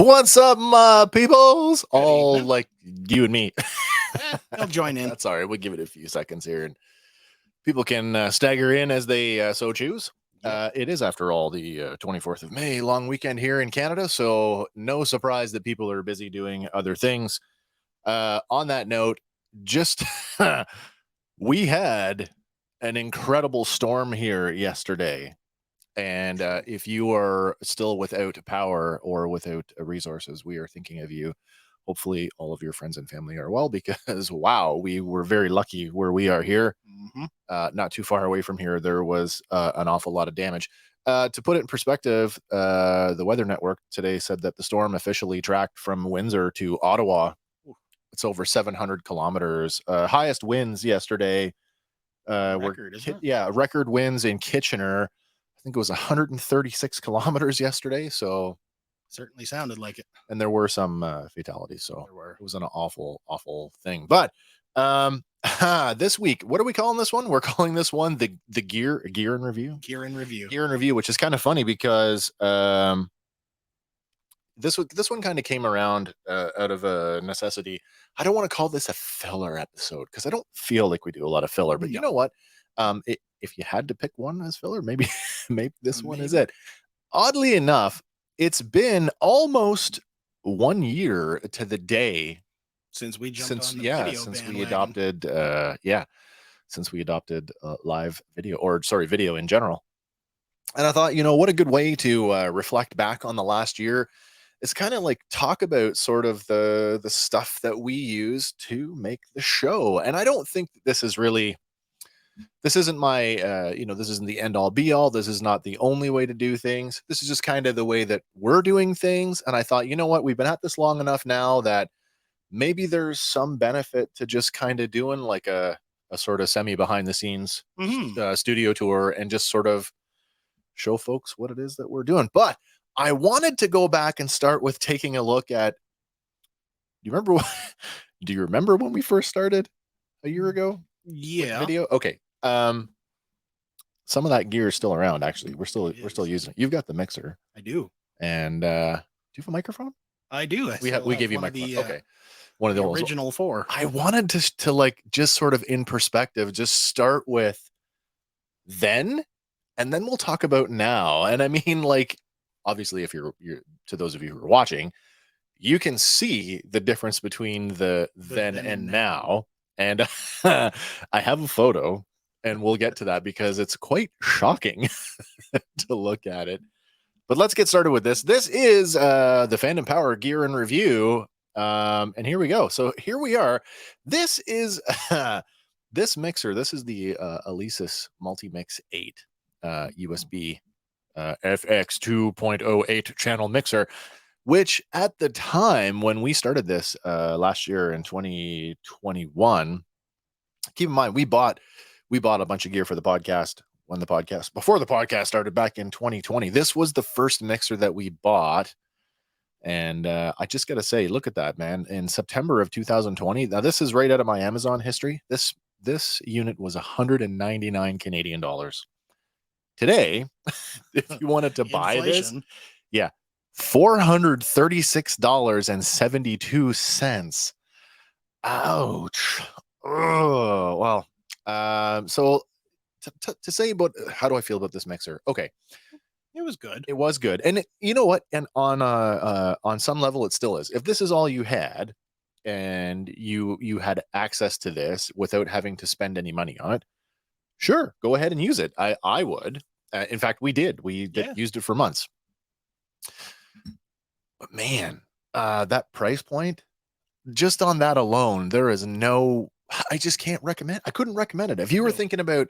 What's up, my peoples? All like you and me. They'll join in. That's all right. We'll give it a few seconds here, and people can stagger in as they so choose. Yep. It is, after all, the 24th of May, long weekend here in Canada, so no surprise that people are busy doing other things. On that note, just we had an incredible storm here yesterday. And if you are still without power or without resources, we are thinking of you. Hopefully, all of your friends and family are well, because, wow, we were very lucky where we are here. Not too far away from here, there was an awful lot of damage. To put it in perspective, the Weather Network today said that the storm officially tracked from Windsor to Ottawa. It's over 700 kilometers. Highest winds yesterday Record, isn't it? Yeah, record winds in Kitchener. I think it was 136 kilometers yesterday. So certainly sounded like it. And there were some fatalities. So There were. It was an awful thing. But this week, what are we calling this one? We're calling this one the gear in review. Gear in review. Gear in review, which is kind of funny because this one kind of came around out of a necessity. I don't want to call this a filler episode because I don't feel like we do a lot of filler. But you know what? If you had to pick one as filler, maybe this one is it. Oddly enough, it's been almost 1 year to the day since we jumped on the video since bandwagon. we adopted since we adopted live video, or sorry, video in general. And I thought, what a good way to reflect back on the last year. It's kind of like talk about sort of the stuff that we use to make the show. And I don't think this is really, this isn't my, this isn't the end all be all. This is not the only way to do things. This is just kind of the way that we're doing things. And I thought, you know what, we've been at this long enough now that maybe there's some benefit to just kind of doing like a sort of semi behind the scenes studio tour and just sort of show folks what it is that we're doing. But I wanted to go back and start with taking a look at, do you remember when we first started a year ago? Yeah. Video? Okay. Some of that gear is still around, actually. We're still using it. You've got the mixer. I do. And do you have a microphone? I do. We gave you a microphone. Okay. One of the original 4. I wanted to like just sort of in perspective, just start with then, and then we'll talk about now. And I mean, like, obviously, if you're to those of you who are watching, you can see the difference between the then and now. And I have a photo, and we'll get to that because it's quite shocking to look at it. But let's get started with this. This is the Fandom Power Gear and Review. And here we go. So here we are. This is this mixer. This is the Alesis Multimix 8 USB FX 2.08 channel mixer, which at the time when we started this last year in 2021, keep in mind we bought a bunch of gear for the podcast before the podcast started back in 2020. This was the first mixer that we bought. And I just got to say, look at that, man. In September of 2020, now this is right out of my Amazon history. This unit was 199 Canadian dollars. Today, if you wanted to buy this, $436.72. Ouch. Oh, well. So to say about how do I feel about this mixer? Okay. It was good. It was good. And you know what? And on some level, it still is. If this is all you had and you had access to this without having to spend any money on it, sure, go ahead and use it. I would. In fact, we did. We used it for months. But man, that price point, just on that alone, there is I just can't recommend. I couldn't recommend it. If you were thinking about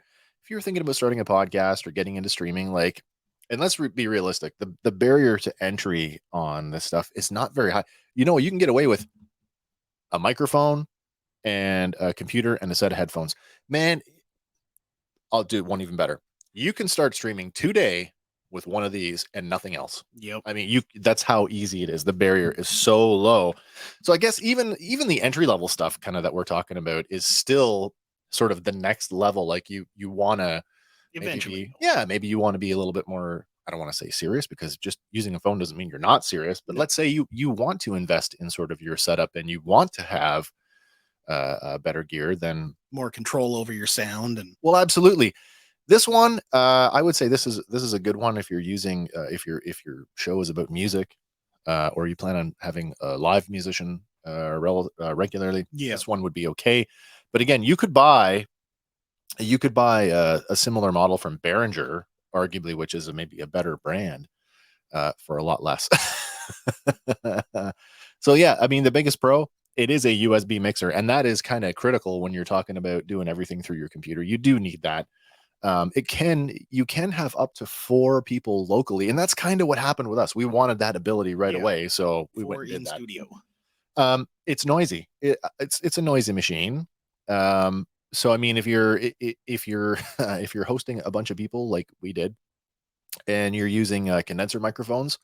starting a podcast or getting into streaming, like, and let's be realistic, the barrier to entry on this stuff is not very high. You can get away with a microphone and a computer and a set of headphones. Man, I'll do one even better. You can start streaming today with one of these and nothing else. Yep. I mean, that's how easy it is. The barrier is so low. So I guess even the entry level stuff kind of that we're talking about is still sort of the next level. Like you want to maybe you want to be a little bit more, I don't want to say serious, because just using a phone doesn't mean you're not serious, but let's say you want to invest in sort of your setup and you want to have better gear, then more control over your sound. And well, absolutely. This one, I would say this is a good one if you're using if your show is about music, or you plan on having a live musician regularly. This one would be okay. But again, you could buy a similar model from Behringer, arguably, which is maybe a better brand, for a lot less. So yeah, I mean, the biggest pro, it is a USB mixer, and that is kind of critical when you're talking about doing everything through your computer. You do need that. You can have up to 4 people locally, and that's kind of what happened with us. We wanted that ability right away, so we went and did that. Studio. It's noisy. It's a noisy machine. So I mean, if you're hosting a bunch of people like we did, and you're using condenser microphones,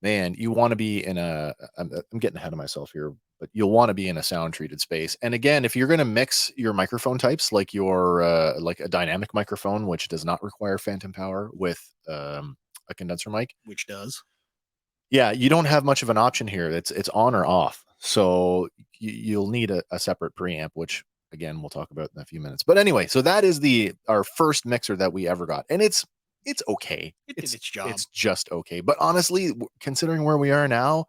man, you want to be in I'm getting ahead of myself here, but you'll want to be in a sound treated space. And again, if you're going to mix your microphone types, like like a dynamic microphone, which does not require phantom power, with a condenser mic, which does, yeah, you don't have much of an option here. It's on or off. So you'll need a separate preamp, which again we'll talk about in a few minutes. But anyway, so that is our first mixer that we ever got, and it's okay. It did its job. It's just okay. But honestly, considering where we are now,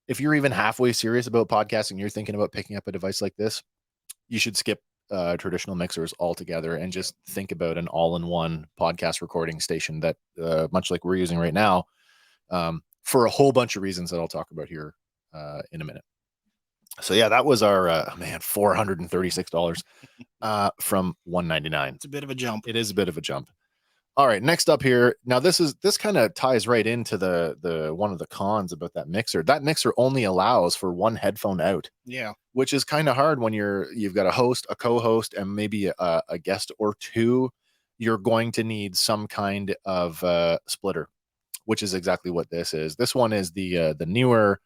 if you're even halfway serious about podcasting, you're thinking about picking up a device like this, you should skip traditional mixers altogether and just think about an all-in-one podcast recording station that, much like we're using right now, for a whole bunch of reasons that I'll talk about here in a minute. So yeah, that was our $436 from $199. It's a bit of a jump. It is a bit of a jump. All right, next up here. Now this kind of ties right into the one of the cons about that mixer. That mixer only allows for one headphone out. Yeah. Which is kind of hard when you've got a host, a co-host, and maybe a guest or two. You're going to need some kind of splitter, which is exactly what this is. This one is the newer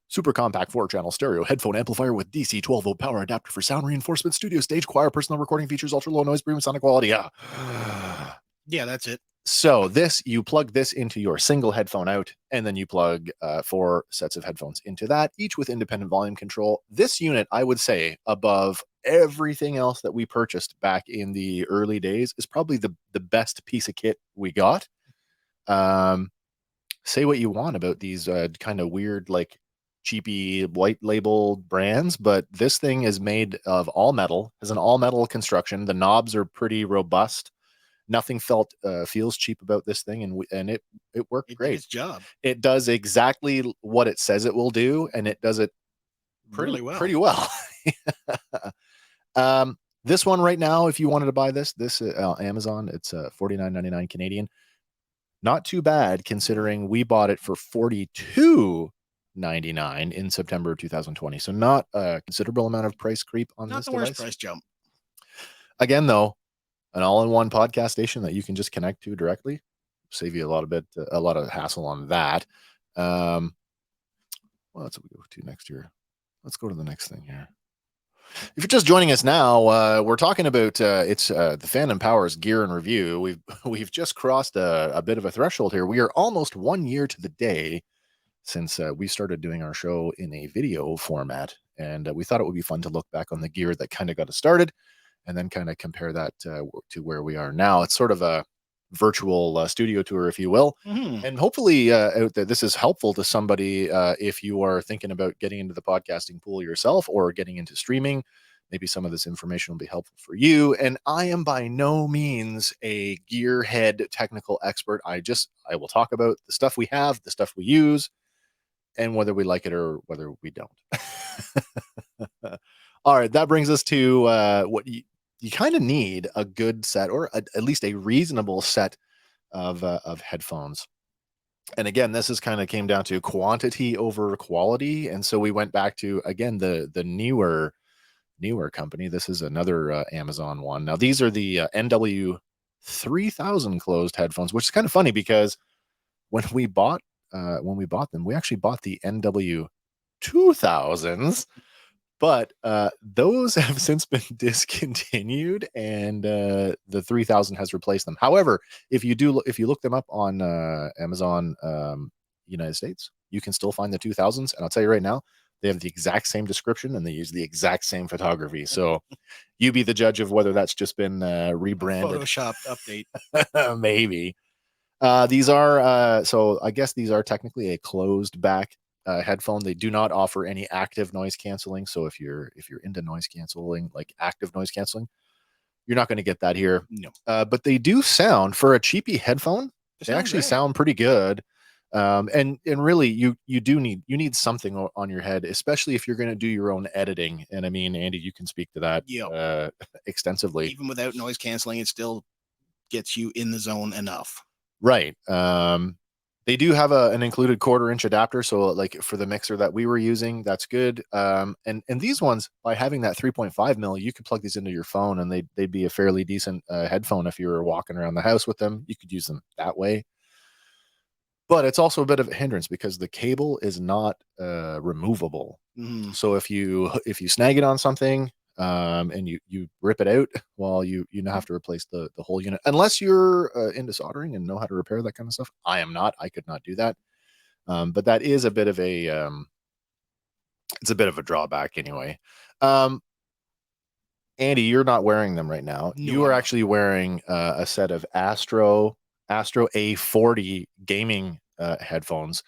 super compact 4-channel stereo headphone amplifier with DC 12-volt power adapter for sound reinforcement, studio stage, choir, personal recording features, ultra low noise, premium sonic quality. Yeah, that's it. So you plug this into your single headphone out, and then you plug 4 sets of headphones into that, each with independent volume control. This unit, I would say, above everything else that we purchased back in the early days, is probably the best piece of kit we got. Say what you want about these kind of weird, like cheapy white labeled brands, but this thing is made of all metal, has an all metal construction. The knobs are pretty robust. Nothing feels cheap about this thing, and it worked great. Did its job. It does exactly what it says it will do, and it does it pretty well. This one right now, if you wanted to buy this Amazon, it's $49.99 Canadian. Not too bad considering we bought it for $42.99 in September 2020. So not a considerable amount of price creep on this device. Not the worst price jump. Again, though, an all-in-one podcast station that you can just connect to directly, save you a lot of hassle on that. What else we go to next year? Let's go to the next thing here. If you're just joining us now, we're talking about the Fandom Powers gear and review. We've just crossed a bit of a threshold here. We are almost 1 year to the day since we started doing our show in a video format, and we thought it would be fun to look back on the gear that kind of got us started, and then kind of compare that to where we are now. It's sort of a virtual studio tour, if you will. Mm-hmm. And hopefully out there, this is helpful to somebody if you are thinking about getting into the podcasting pool yourself or getting into streaming. Maybe some of this information will be helpful for you. And I am by no means a gearhead technical expert. I will talk about the stuff we have, the stuff we use, and whether we like it or whether we don't. All right, that brings us to what you kind of need a good set, or at least a reasonable set of headphones. And again, this is kind of came down to quantity over quality. And so we went back to, again, the newer company. This is another Amazon one. Now, these are the NW3000 closed headphones, which is kind of funny because when we bought them, we actually bought the NW2000s. But those have since been discontinued, and the 3000 has replaced them. However, if you look them up on Amazon United States, you can still find the 2000s. And I'll tell you right now, they have the exact same description and they use the exact same photography. So you be the judge of whether that's just been rebranded. Photoshop update. Maybe. These are so I guess these are technically a closed back headphone. They do not offer any active noise canceling. So if you're into noise canceling, like active noise canceling, you're not going to get that here. No. But they do sound, for a cheapy headphone, they actually sound pretty good. And really you need something on your head, especially if you're going to do your own editing. And I mean, Andy, you can speak to that extensively. Even without noise canceling, it still gets you in the zone enough. Right. They do have an included 1/4-inch adapter, so like for the mixer that we were using, that's good. And these ones, by having that 3.5 mil, you could plug these into your phone, and they'd be a fairly decent headphone if you were walking around the house with them. You could use them that way. But it's also a bit of a hindrance because the cable is not removable. So if you snag it on something, and you rip it out, well, you now have to replace the whole unit, unless you're into soldering and know how to repair that kind of stuff. I am not. I could not do that. But that is a bit of a it's a bit of a drawback anyway. Andy, you're not wearing them right now. No, you are actually wearing a set of Astro A40 gaming headphones.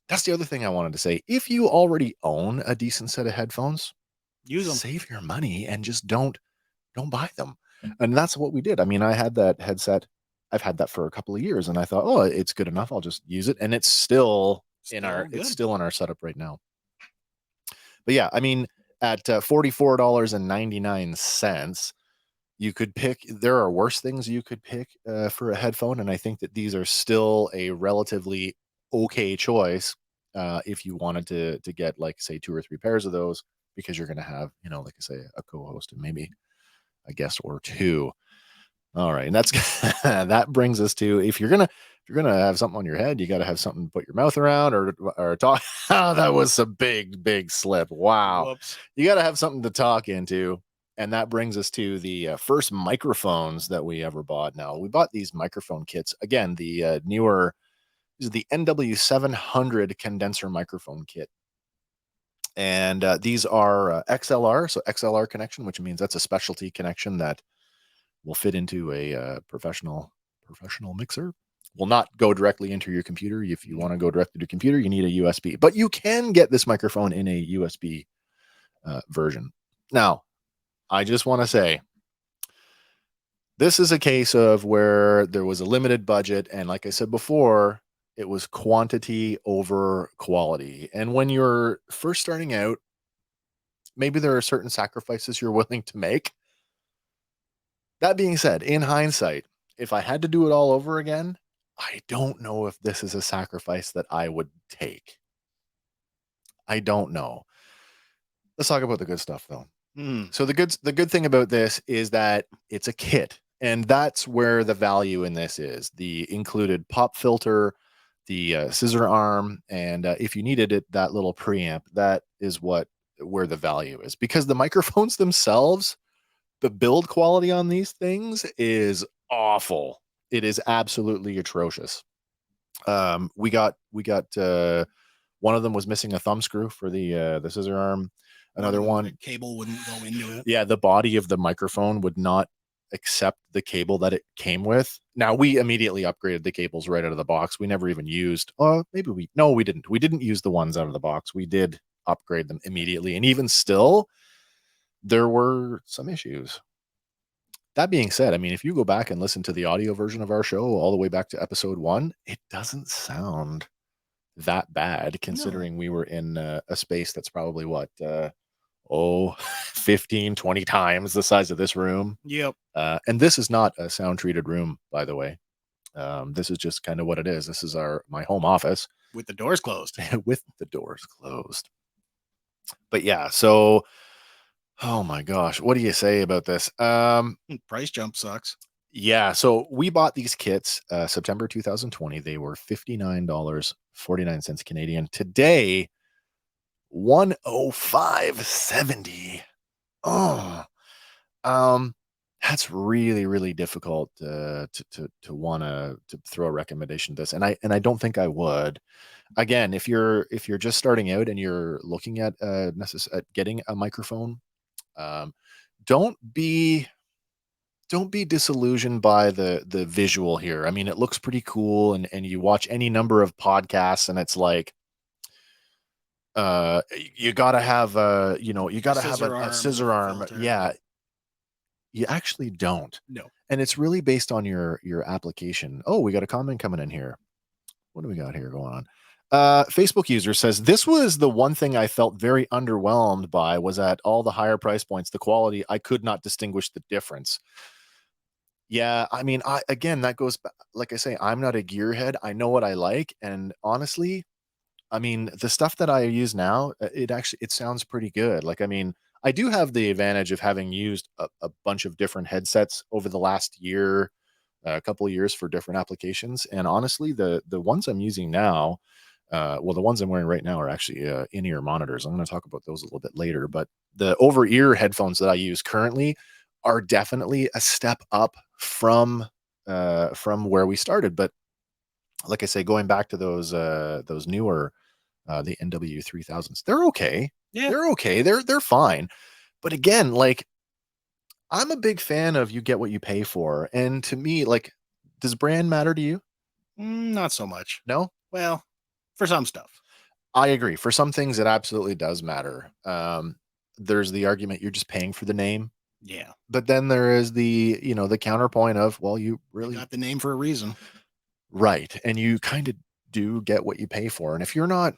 That's the other thing I wanted to say. If you already own a decent set of headphones, use them. Save your money and just don't buy them. And that's what we did. I mean, I had that headset. I've had that for a couple of years, and I thought, oh, it's good enough. I'll just use it, and it's still in our setup right now. But yeah, I mean, at $44.99, you could pick. There are worse things you could pick for a headphone, and I think that these are still a relatively okay choice if you wanted to get, like, say, 2 or 3 pairs of those, because you're going to have, like I say, a co-host and maybe a guest or two. All right, and that's that brings us to, if you're gonna have something on your head, you got to have something to put your mouth around or talk. Oh, that was a big slip. Wow. Whoops. You got to have something to talk into. And that brings us to the first microphones that we ever bought. Now, we bought these microphone kits. Again, the newer, this is the NW700 condenser microphone kit. And these are XLR, so XLR connection, which means that's a specialty connection that will fit into a professional mixer. Will not go directly into your computer. If you want to go directly to your computer, you need a USB. But you can get this microphone in a USB version. Now, I just want to say, this is a case of where there was a limited budget, and like I said before, it was quantity over quality. And when you're first starting out, maybe there are certain sacrifices you're willing to make. That being said, in hindsight, if I had to do it all over again, I don't know if this is a sacrifice that I would take. I don't know. Let's talk about the good stuff, though. So the good thing about this is that it's a kit, and that's where the value in this is. The included pop filter, the scissor arm, and if you needed it, that little preamp. That is where the value is, because the microphones themselves, the build quality on these things is awful. It is absolutely atrocious. We got one of them was missing a thumb screw for the scissor arm. Another one, the cable wouldn't go into it. Yeah, the body of the microphone would not accept the cable that it came with. Now, we immediately upgraded the cables right out of the box. We never even used, we didn't. We didn't use the ones out of the box. We did upgrade them immediately. And even still, there were some issues. That being said, I mean, if you go back and listen to the audio version of our show all the way back to episode 1, it doesn't sound that bad, considering we were in a space that's probably 15, 20 times the size of this room. Yep. And this is not a sound treated room, by the way. This is just kind of what it is. This is my home office with the doors closed. But yeah, so, oh my gosh, what do you say about this? Price jump sucks. Yeah, so we bought these kits September 2020. They were $59.49 Canadian. Today, 105.70. Oh, um, that's really, really difficult to want to throw a recommendation to this, and I don't think I would. Again, if you're just starting out and you're looking at at getting a microphone, um, don't be don't be disillusioned by the visual here. I mean, it looks pretty cool, and you watch any number of podcasts, and it's like, you gotta have you A gotta have scissor a arm and scissor a arm. filter. Yeah, you actually don't. No. And it's really based on your application. Oh, we got a comment coming in here. What do we got here going on? Facebook user says, this was the one thing I felt very underwhelmed by, was at all the higher price points, the quality, I could not distinguish the difference. Yeah, I mean, again, that goes back, like I say, I'm not a gearhead. I know what I like, and honestly, I mean, the stuff that I use now, it sounds pretty good. Like, I mean, I do have the advantage of having used a bunch of different headsets over the last year, a couple of years for different applications. And honestly, the ones I'm using now, well, the ones I'm wearing right now are actually in-ear monitors. I'm going to talk about those a little bit later, but the over-ear headphones that I use currently are definitely a step up from where we started. But like I say, going back to those newer the NW3000s, they're okay. Yeah. They're okay. They're fine. But again, like, I'm a big fan of you get what you pay for. And to me, like, does brand matter to you? Not so much. No? Well, for some stuff. I agree. For some things, it absolutely does matter. There's the argument you're just paying for the name, Yeah. but then there is the counterpoint of, well, you You really got the name for a reason. right, and you kind of do get what you pay for. And if you're not,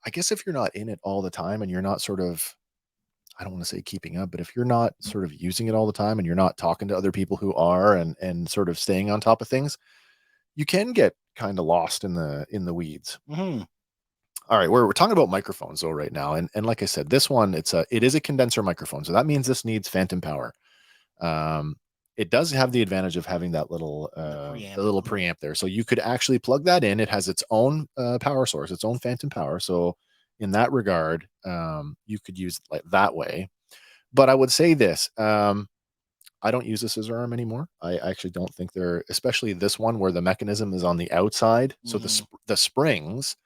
I guess if you're not in it all the time and you're not sort of, I don't want to say keeping up, but if you're not sort of using it all the time and you're not talking to other people who are, and sort of staying on top of things, you can get kind of lost in the weeds. Mm-hmm. All right, we're talking about microphones though right now, and like I said, this one, it is a condenser microphone, so that means this needs phantom power. Um, it does have the advantage of having that little preamp. the little preamp there, so you could actually plug that in. It has its own power source, its own phantom power. So in that regard, you could use it like that way. But I would say this: I don't use a scissor arm anymore. I actually don't think they're, especially this one where the mechanism is on the outside, so the springs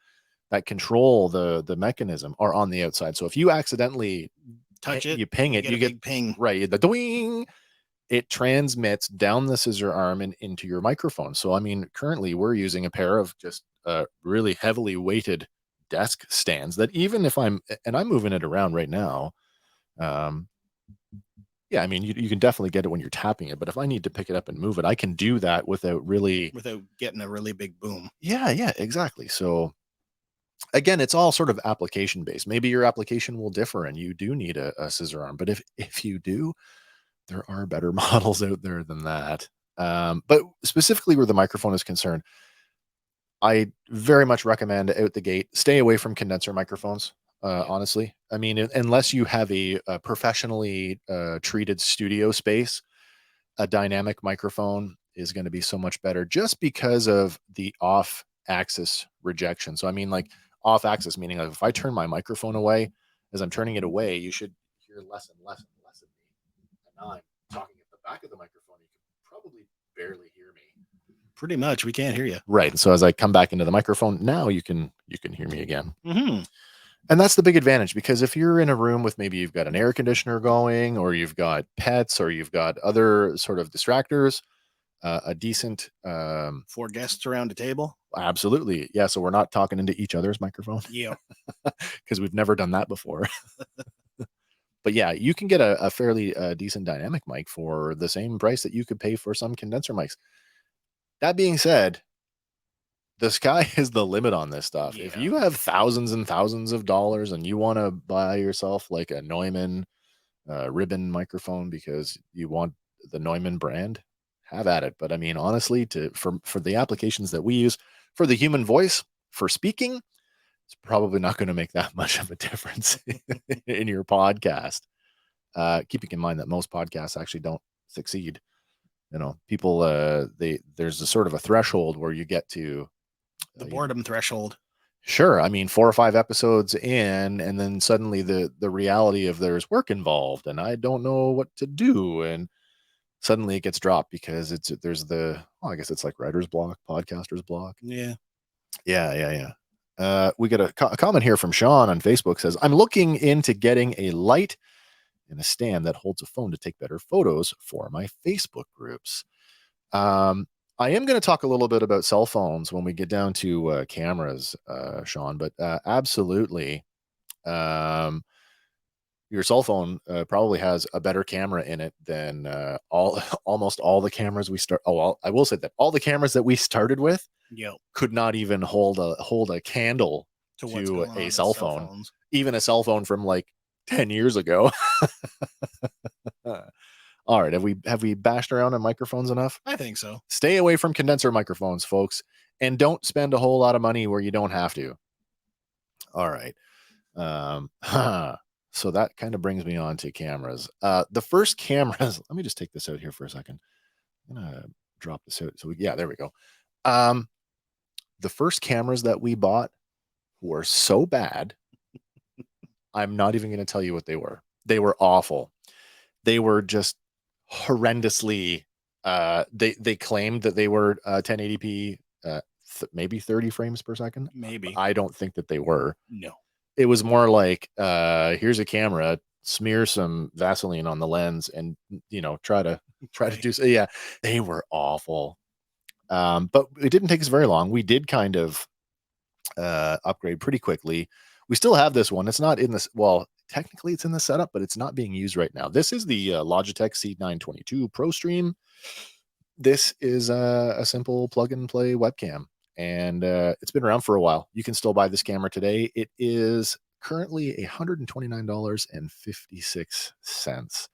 that control the mechanism are on the outside. So if you accidentally touch it, you ping it, you get a big ping. Right, the doing, it transmits down the scissor arm and into your microphone. So I mean, currently we're using a pair of just really heavily weighted desk stands that, even if I'm moving it around right now, um yeah, I mean, you can definitely get it when you're tapping it, but if I need to pick it up and move it, I can do that without getting a really big boom. Yeah, exactly. So again, it's all sort of application based. Maybe your application will differ and you do need a scissor arm, but if you do, there are better models out there than that. But specifically where the microphone is concerned, I very much recommend out the gate, stay away from condenser microphones. Honestly, I mean, unless you have a professionally treated studio space, a dynamic microphone is going to be so much better, just because of the off axis rejection. So, I mean, like, off axis, meaning like if I turn my microphone away, as I'm turning it away, you should hear less and less and less of me. And now I'm talking at the back of the microphone. You can probably barely hear me. Pretty much, we can't hear you. Right. So as I come back into the microphone, now you can hear me again. Mm-hmm. And that's the big advantage, because if you're in a room with, maybe you've got an air conditioner going, or you've got pets, or you've got other sort of distractors, a decent 4 guests around a table. Absolutely. Yeah. So we're not talking into each other's microphone. Yeah. Because we've never done that before. But yeah, you can get a fairly decent dynamic mic for the same price that you could pay for some condenser mics. That being said, the sky is the limit on this stuff. Yeah. If you have thousands and thousands of dollars and you want to buy yourself like a Neumann ribbon microphone because you want the Neumann brand, have at it. But I mean, honestly, for the applications that we use, for the human voice, for speaking, it's probably not going to make that much of a difference in your podcast. Keeping in mind that most podcasts actually don't succeed. People, there's a sort of a threshold where you get to the boredom threshold. Sure. I mean, 4 or 5 episodes in, and then suddenly the reality of there's work involved, and I don't know what to do, and suddenly it gets dropped because there's I guess it's like writer's block, podcaster's block. Yeah. Yeah. We got a comment here from Sean on Facebook says, I'm looking into getting a light and a stand that holds a phone to take better photos for my Facebook groups. I am going to talk a little bit about cell phones when we get down to cameras, Sean, but absolutely. Um, your cell phone probably has a better camera in it than almost all the cameras we start. Oh, I will say that all the cameras that we started with Yep. could not even hold a candle To what's to going on a with cell cell phone, phones. even a cell phone from like 10 years ago. All right, have we bashed around on microphones enough? I think so. Stay away from condenser microphones, folks, and don't spend a whole lot of money where you don't have to. All right. So that kind of brings me on to cameras. The first cameras, let me just take this out here for a second. I'm gonna drop this out. Yeah, there we go. The first cameras that we bought were so bad. I'm not even going to tell you what they were. They were awful. They were just horrendously. They claimed that they were 1080p, maybe 30 frames per second. Maybe. I don't think that they were. No. It was more like, here's a camera, smear some Vaseline on the lens, and try to do so. Yeah, they were awful. But it didn't take us very long. We did kind of upgrade pretty quickly. We still have this one. It's not in this. Well, technically it's in the setup, but it's not being used right now. This is the Logitech C922 Pro Stream. This is a simple plug and play webcam, and it's been around for a while. You can still buy this camera today. It is currently $129.56.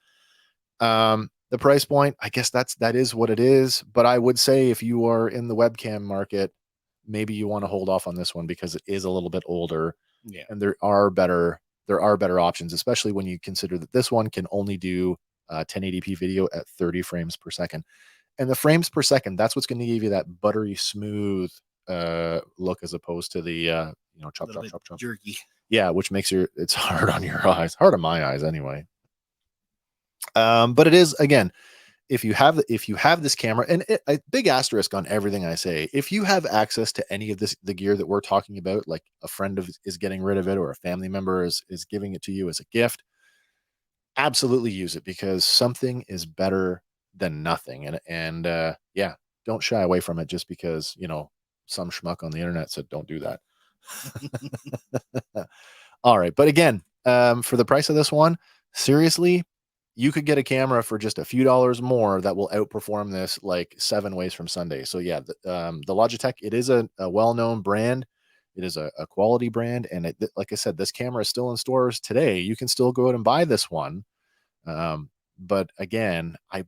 The price point, I guess that is what it is. But I would say if you are in the webcam market, maybe you want to hold off on this one because it is a little bit older. Yeah. And there are better options, especially when you consider that this one can only do 1080p video at 30 frames per second. And the frames per second, that's what's going to give you that buttery smooth look, as opposed to the chop jerky. Yeah, which makes it's hard on your eyes, hard on my eyes anyway. But it is, again, if you have this camera, and a big asterisk on everything I say, if you have access to any of the gear that we're talking about, like a friend is getting rid of it, or a family member is giving it to you as a gift, absolutely use it, because something is better than nothing. And yeah, don't shy away from it just because some schmuck on the internet said don't do that. All right, but again, for the price of this one, seriously, you could get a camera for just a few dollars more that will outperform this like 7 ways from Sunday. So yeah, the Logitech, it is a well-known brand. It is a quality brand, and like I said, this camera is still in stores today. You can still go out and buy this one. But again, I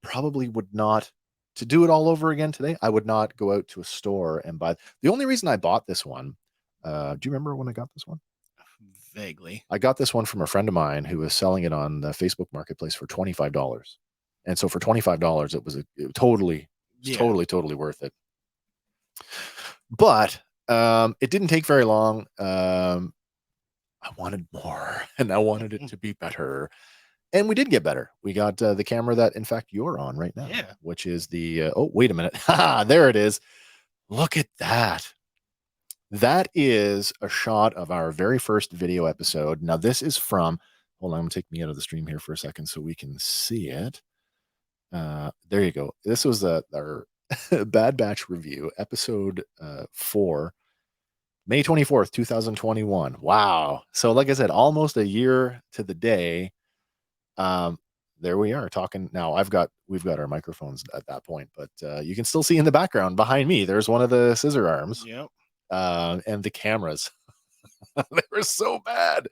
probably would not, to do it all over again today, I would not go out to a store and buy. The only reason I bought this one, do you remember when I got this one? Vaguely. I got this one from a friend of mine who was selling it on the Facebook Marketplace for $25. And so for $25, it was totally worth it. But it didn't take very long. I wanted more, and I wanted it to be better. And we did get better. We got the camera that, in fact, you're on right now, which is the, oh, wait a minute. There it is. Look at that. That is a shot of our very first video episode. Now, this is from, hold on, I'm going to take me out of the stream here for a second so we can see it. There you go. This was our Bad Batch review, episode 4, May 24th, 2021. Wow. So like I said, almost a year to the day. There we are talking now. We've got our microphones at that point, but you can still see in the background behind me, there's one of the scissor arms. Yep. And the cameras. They were so bad.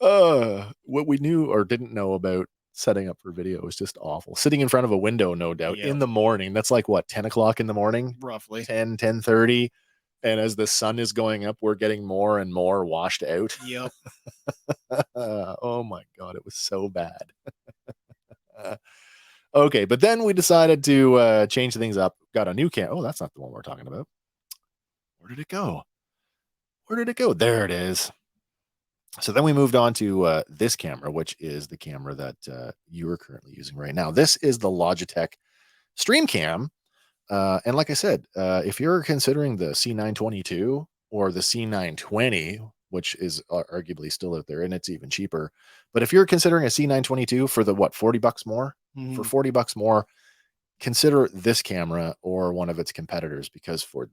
What we knew or didn't know about setting up for video was just awful. Sitting in front of a window, no doubt, in the morning. That's like what, 10 o'clock in the morning? Roughly. 10:30. And as the sun is going up, we're getting more and more washed out. Yep. Oh my God, it was so bad. Okay, but then we decided to change things up. Got a new camera. Oh, that's not the one we're talking about. Where did it go? Where did it go? There it is. So then we moved on to this camera, which is the camera that you are currently using right now. This is the Logitech Stream Cam. And like I said, if you're considering the C922 or the C920, which is arguably still out there and it's even cheaper, but if you're considering a C922 for the what, $40 more, for $40 more, consider this camera or one of its competitors, because for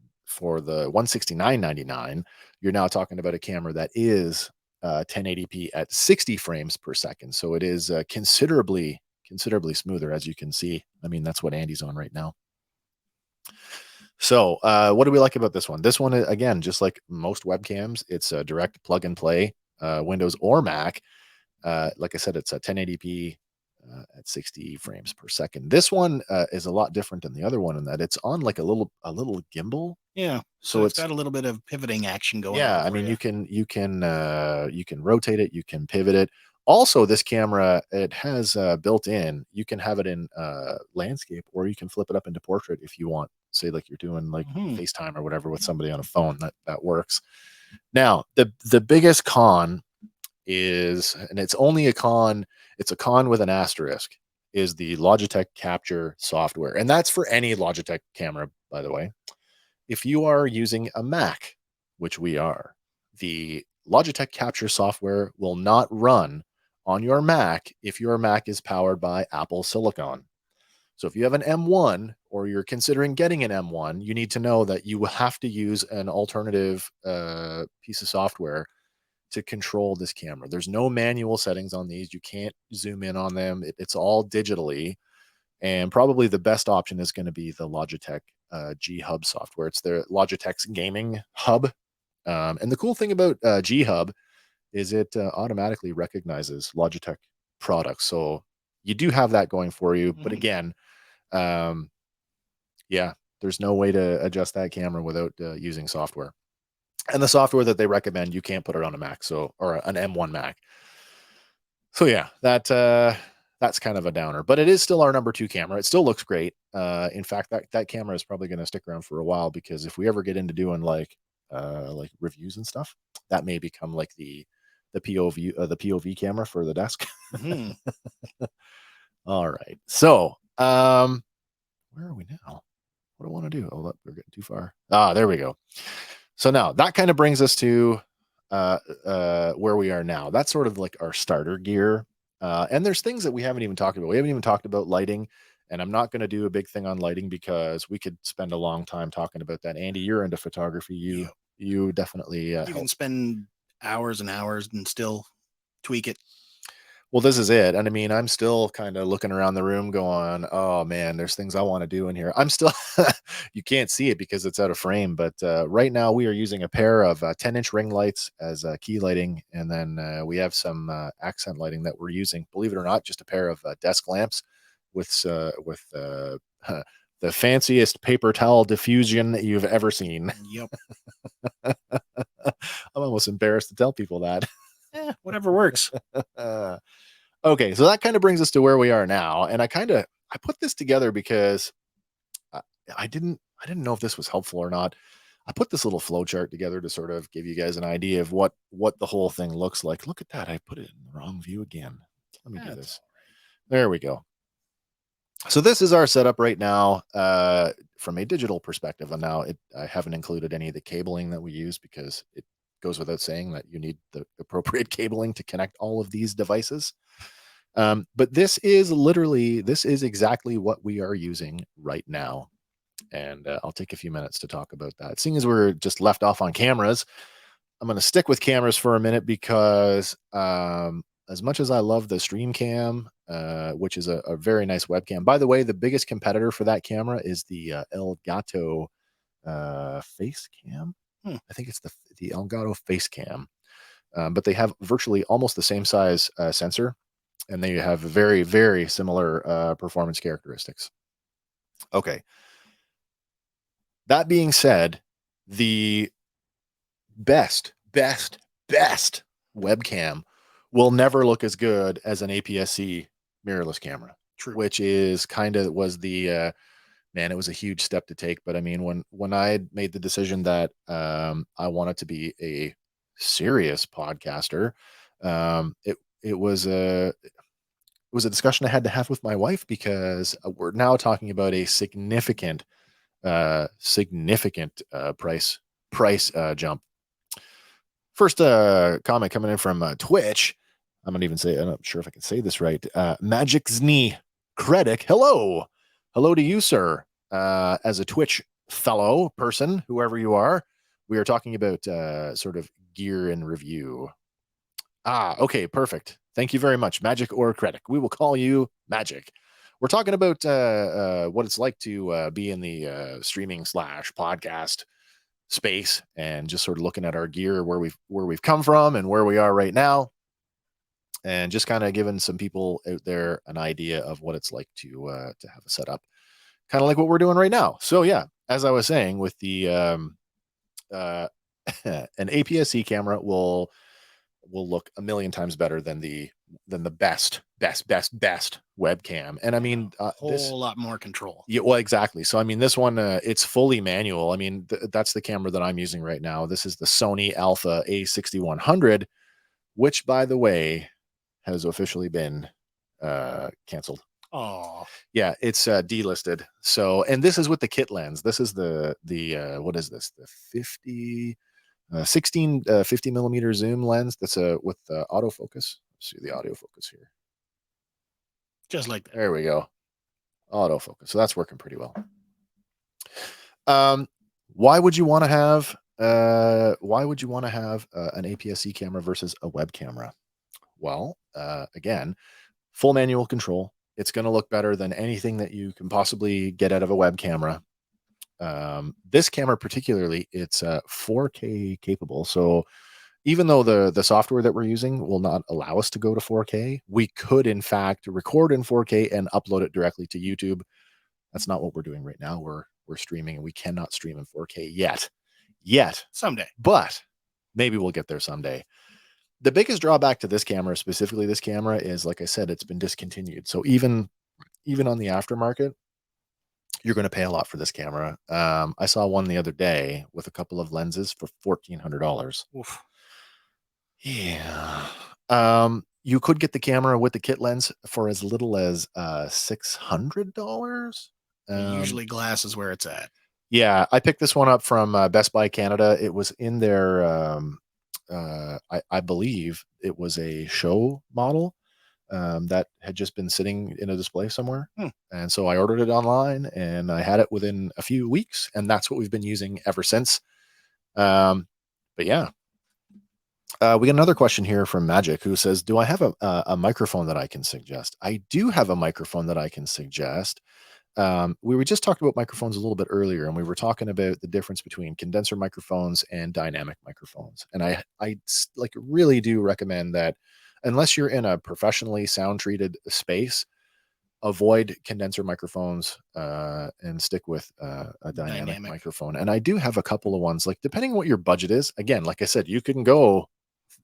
the $169.99, you're now talking about a camera that is 1080p at 60 frames per second. So it is considerably smoother, as you can see. I mean, that's what Andy's on right now. So what do we like about this one? This one, again, just like most webcams, it's a direct plug and play, Windows or Mac. Like I said, it's a 1080p at 60 frames per second. This one is a lot different than the other one in that it's on like a little gimbal. Yeah. So it's got a little bit of pivoting action going on. Yeah, I mean, you can rotate it, you can pivot it. Also, this camera, it has built in, you can have it in landscape, or you can flip it up into portrait if you want. Say like you're doing like FaceTime or whatever with somebody on a phone, that works. Now, the biggest con is, and it's only a con, it's a con with an asterisk, is the Logitech Capture software. And that's for any Logitech camera, by the way. If you are using a Mac, which we are, the Logitech Capture software will not run on your Mac if your Mac is powered by Apple Silicon. So if you have an M1 or you're considering getting an M1, you need to know that you will have to use an alternative piece of software to control this camera. There's no manual settings on these. You can't zoom in on them. It's all digitally. And probably the best option is going to be the Logitech G Hub software. It's their Logitech's gaming hub. And the cool thing about G Hub is it automatically recognizes Logitech products. So you do have that going for you. But again, yeah, there's no way to adjust that camera without using software. And the software that they recommend, you can't put it on a Mac, or an M1 Mac. So yeah, that's kind of a downer, but it is still our number 2 camera. It still looks great. In fact, that camera is probably going to stick around for a while, because if we ever get into doing like reviews and stuff, that may become like the POV camera for the desk. All right. So, where are we now? What do I want to do? Oh, we're getting too far. There we go. So now that kind of brings us to where we are now. That's sort of like our starter gear. And there's things that we haven't even talked about. We haven't even talked about lighting, and I'm not going to do a big thing on lighting because we could spend a long time talking about that. Andy, you're into photography. You definitely you can spend hours and hours and still tweak it. Well, this is it. And I mean, I'm still kind of looking around the room going, oh man, there's things I want to do in here. I'm still, you can't see it because it's out of frame, but right now we are using a pair of 10-inch ring lights as key lighting. And then we have some accent lighting that we're using, believe it or not, just a pair of desk lamps with the fanciest paper towel diffusion that you've ever seen. Yep. I'm almost embarrassed to tell people that. Whatever works. Okay, so that kind of brings us to where we are now, and I put this together because I didn't know if this was helpful or not. I put this little flow chart together to sort of give you guys an idea of what the whole thing looks like. Look at that! I put it in the wrong view again. Let me do this. There we go. So this is our setup right now from a digital perspective, and now I haven't included any of the cabling that we use because it goes without saying that you need the appropriate cabling to connect all of these devices. But this is exactly what we are using right now. And I'll take a few minutes to talk about that. Seeing as we're just left off on cameras, I'm going to stick with cameras for a minute because as much as I love the Stream Cam, which is a very nice webcam. By the way, the biggest competitor for that camera is the Elgato face cam. I think it's the Elgato face cam, but they have virtually almost the same size sensor, and they have very, very similar performance characteristics. Okay. That being said, the best webcam will never look as good as an APS-C mirrorless camera. True. Which is was the man, it was a huge step to take. But I mean, when I made the decision that I wanted to be a serious podcaster, it was a discussion I had to have with my wife, because we're now talking about a significant price jump. First comment coming in from Twitch. I'm not sure if I can say this right. Magic Zni Critic. Hello to you, sir. As a Twitch fellow person, whoever you are, we are talking about sort of gear and review. Okay, perfect. Thank you very much, Magic or Critic. We will call you Magic. We're talking about what it's like to be in the streaming / podcast space, and just sort of looking at our gear, where we've come from and where we are right now, and just kind of giving some people out there an idea of what it's like to have a setup, kind of like what we're doing right now. So yeah, as I was saying, with the an APS-C camera will look a million times better than the best webcam. And I mean, a whole lot more control. Yeah, well, exactly. So I mean, this one it's fully manual. I mean, that's the camera that I'm using right now. This is the Sony Alpha A6100, which, by the way, has officially been canceled. Oh, yeah, it's delisted. So, and this is with the kit lens. This is the what is this? The 50 millimeter zoom lens. That's with autofocus. Let's see the autofocus here. Just like that. There we go. Autofocus. So that's working pretty well. Why would you want to have an APS-C camera versus a web camera? Well, again, full manual control. It's going to look better than anything that you can possibly get out of a web camera. This camera particularly, it's 4K capable. So even though the software that we're using will not allow us to go to 4K, we could in fact record in 4K and upload it directly to YouTube. That's not what we're doing right now. We're streaming, and we cannot stream in 4K yet. Someday. But maybe we'll get there someday. The biggest drawback to this camera, specifically this camera, is, like I said, it's been discontinued. So even on the aftermarket, you're going to pay a lot for this camera. I saw one the other day with a couple of lenses for $1,400. Oof. Yeah. You could get the camera with the kit lens for as little as $600. Usually glass is where it's at. Yeah, I picked this one up from Best Buy Canada. It was in their I believe it was a show model that had just been sitting in a display somewhere. And so I ordered it online, and I had it within a few weeks, and that's what we've been using ever since. But yeah. We got another question here from Magic, who says, do I have a microphone that I can suggest? I do have a microphone that I can suggest. We were just talking about microphones a little bit earlier, and we were talking about the difference between condenser microphones and dynamic microphones. And I like really do recommend that, unless you're in a professionally sound treated space, avoid condenser microphones and stick with a dynamic microphone. And I do have a couple of ones, like depending on what your budget is. Again, like I said, you can go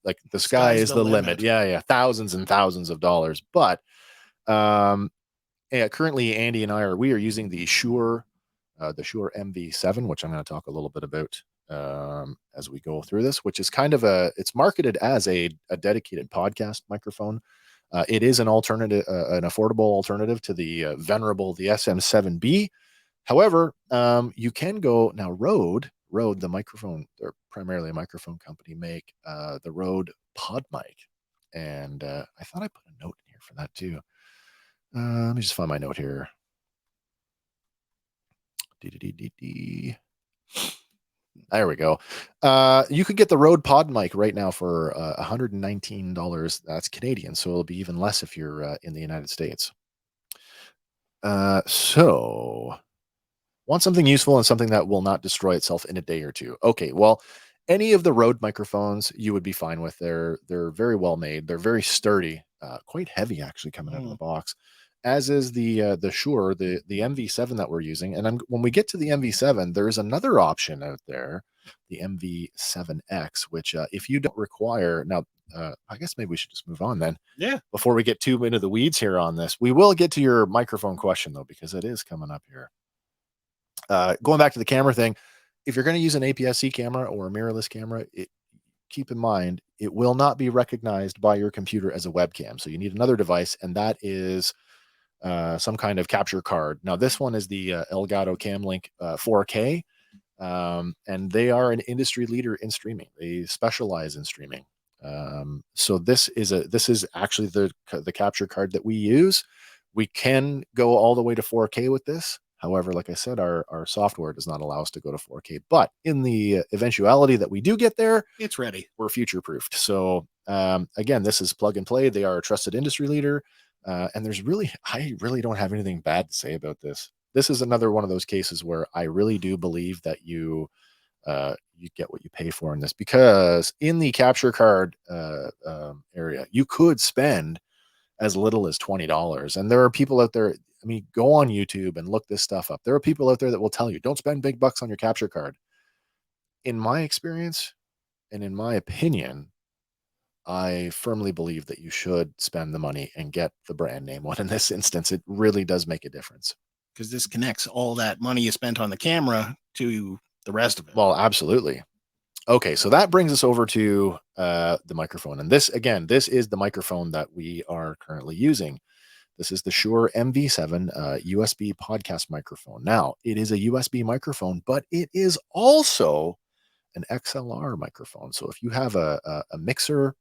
like the sky is the limit. Yeah. Thousands and thousands of dollars. But currently Andy and I are using the Shure MV7, which I'm going to talk a little bit about as we go through this, which is kind of it's marketed as a dedicated podcast microphone. It is an alternative, an affordable alternative to the venerable, the SM7B. However, you can go now. Rode, the microphone, they're primarily a microphone company, make the Rode Pod Mic. And I thought I put a note in here for that too. Let me just find my note here. There we go. You could get the Rode Pod Mic right now for $119. That's Canadian, so it'll be even less if you're in the United States. So, want something useful and something that will not destroy itself in a day or two. Okay, well, any of the Rode microphones you would be fine with. They're very well made. They're very sturdy, quite heavy actually coming out of the box. As is the Shure, the MV7 that we're using. And when we get to the MV7, there's another option out there, the MV7X, which if you don't require, now I guess maybe we should just move on then. Yeah. Before we get too into the weeds here on this, we will get to your microphone question though, because it is coming up here. Going back to the camera thing, if you're going to use an APS-C camera or a mirrorless camera, keep in mind it will not be recognized by your computer as a webcam. So you need another device, and that is some kind of capture card. Now, this one is the Elgato CamLink 4K, and they are an industry leader in streaming. They specialize in streaming. So this is actually the capture card that we use. We can go all the way to 4K with this. However, like I said, our software does not allow us to go to 4K. But in the eventuality that we do get there, it's ready. We're future proofed. So again, this is plug and play. They are a trusted industry leader. And I really don't have anything bad to say about this. This is another one of those cases where I really do believe that you get what you pay for in this, because in the capture card area, you could spend as little as $20. And there are people out there. I mean, go on YouTube and look this stuff up. There are people out there that will tell you, don't spend big bucks on your capture card. In my experience and in my opinion, I firmly believe that you should spend the money and get the brand name one. In this instance, it really does make a difference. Because this connects all that money you spent on the camera to the rest of it. Well, absolutely. Okay, so that brings us over to the microphone. And this is the microphone that we are currently using. This is the Shure MV7 USB podcast microphone. Now, it is a USB microphone, but it is also an XLR microphone. So if you have a mixer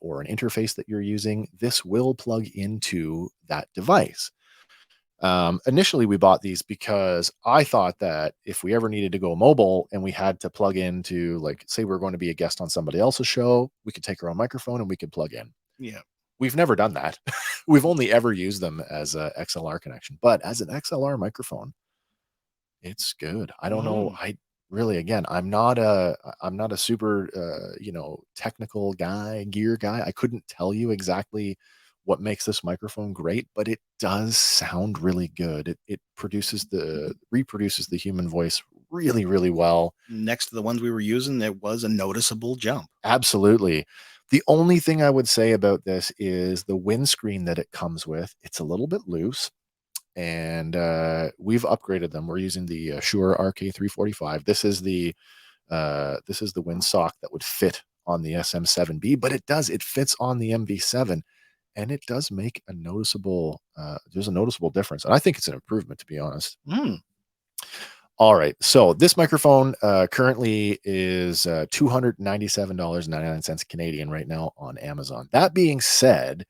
or an interface that you're using, this will plug into that device. Initially, we bought these because I thought that if we ever needed to go mobile and we had to plug into, like, say we're going to be a guest on somebody else's show, we could take our own microphone and we could plug in. Yeah. We've never done that. We've only ever used them as a XLR connection, but as an XLR microphone, it's good. I don't know. I really, again, I'm not a super, technical gear guy. I couldn't tell you exactly what makes this microphone great, but it does sound really good. It reproduces the human voice really, really well. Next to the ones we were using, there was a noticeable jump. Absolutely. The only thing I would say about this is the windscreen that it comes with. It's a little bit loose, and we've upgraded them. We're using the Shure RK345. This is the windsock that would fit on the SM7B, but it fits on the MV7, and it does make a noticeable there's a noticeable difference, and I think it's an improvement, to be honest. All right, so this microphone currently is $297.99 Canadian right now on Amazon. That being said,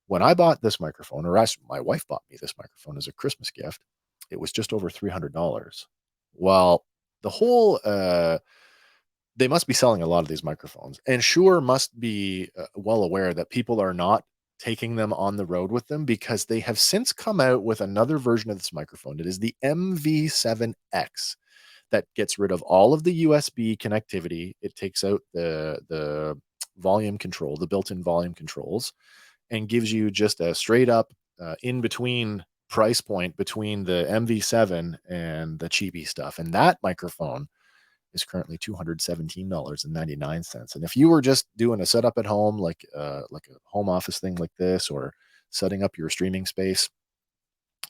when I bought this microphone, or my wife bought me this microphone as a Christmas gift, it was just over $300. Well, the whole they must be selling a lot of these microphones, and Shure must be well aware that people are not taking them on the road with them, because they have since come out with another version of this microphone. It is the MV7X that gets rid of all of the USB connectivity. It takes out the volume control, the built-in volume controls, and gives you just a straight up in between price point between the MV7 and the cheapy stuff. And that microphone is currently $217.99. And if you were just doing a setup at home, like a home office thing like this, or setting up your streaming space,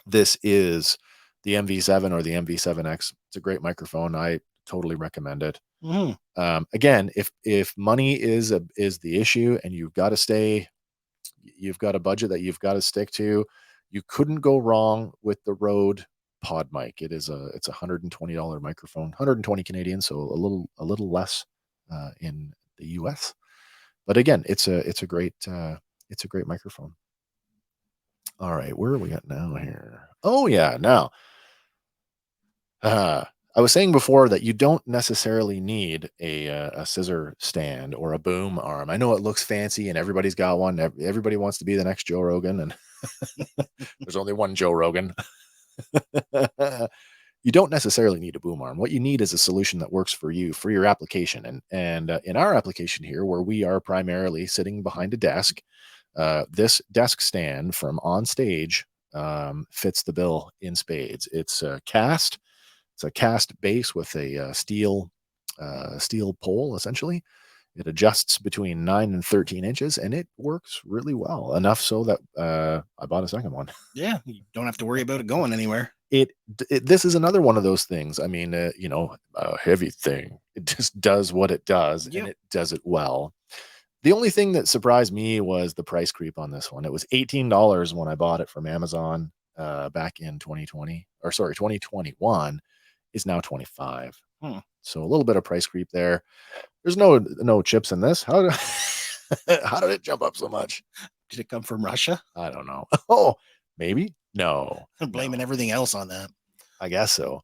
this is the MV7 or the MV7X. It's a great microphone. I totally recommend it. Again, if money is the issue, and you've got a budget that you've got to stick to, you couldn't go wrong with the Rode Pod mic. It's a $120 microphone, 120 Canadian, so a little less in the US. But again, it's a great microphone. All right, where are we at now here? Oh yeah, now I was saying before that you don't necessarily need a scissor stand or a boom arm. I know it looks fancy and everybody's got one. Everybody wants to be the next Joe Rogan, and there's only one Joe Rogan. You don't necessarily need a boom arm. What you need is a solution that works for you, for your application. And in our application here, where we are primarily sitting behind a desk, this desk stand from On Stage fits the bill in spades. It's a cast base with a steel pole, essentially. It adjusts between 9 and 13 inches, and it works really well, enough so that I bought a second one. Yeah, you don't have to worry about it going anywhere. This is another one of those things. I mean, a heavy thing. It just does what it does, and Yep. it does it well. The only thing that surprised me was the price creep on this one. It was $18 when I bought it from Amazon back in 2020, or sorry, 2021. Is now 25. So a little bit of price creep there. There's no chips in this. How how did it jump up so much? Did it come from Russia? I don't know. Oh, maybe. No. I'm blaming everything else on that. I guess so.